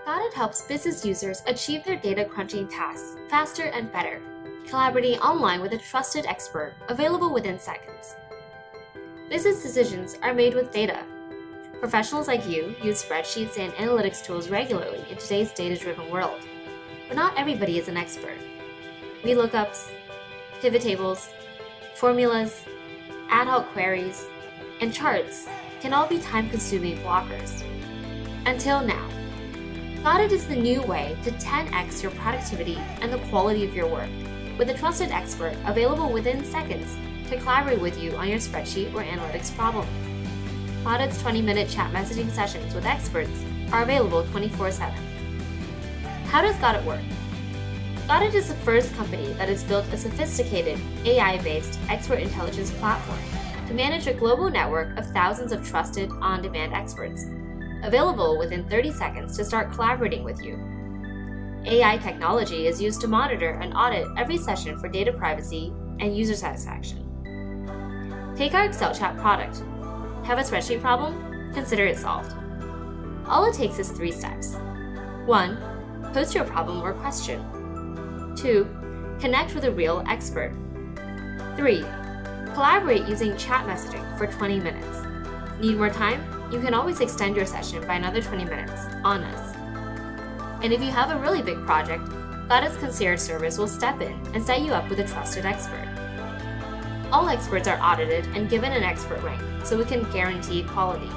Audit helps business users achieve their data crunching tasks faster and better, collaborating online with a trusted expert available within seconds. Business decisions are made with data. Professionals like you use spreadsheets and analytics tools regularly in today's data-driven world. But not everybody is an expert. VLOOKUPs, pivot tables, formulas, ad hoc queries, and charts can all be time-consuming blockers. Until now. Audit is the new way to 10x your productivity and the quality of your work, with a trusted expert available within seconds to collaborate with you on your spreadsheet or analytics problem. Audit's 20-minute chat messaging sessions with experts are available 24/7. How does Audit work? Audit is the first company that has built a sophisticated AI-based expert intelligence platform to manage a global network of thousands of trusted on-demand experts, available within 30 seconds to start collaborating with you. AI technology is used to monitor and audit every session for data privacy and user satisfaction. Take our Excelchat product. Have a spreadsheet problem? Consider it solved. All it takes is 3 steps. 1. Post your problem or question. 2. Connect with a real expert. 3. Collaborate using chat messaging for 20 minutes. Need more time? You can always extend your session by another 20 minutes on us. And if you have a really big project, Audit's concierge service will step in and set you up with a trusted expert. All experts are audited and given an expert rank, so we can guarantee quality.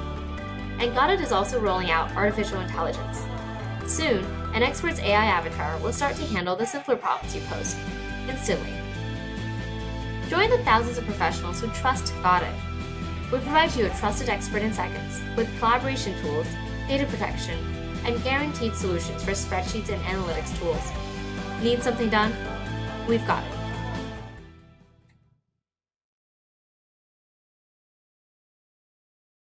And Audit is also rolling out artificial intelligence. Soon, an expert's AI avatar will start to handle the simpler problems you post, instantly. Join the thousands of professionals who trust Audit. We provide you a trusted expert in seconds with collaboration tools, data protection, and guaranteed solutions for spreadsheets and analytics tools. Need something done? We've got it.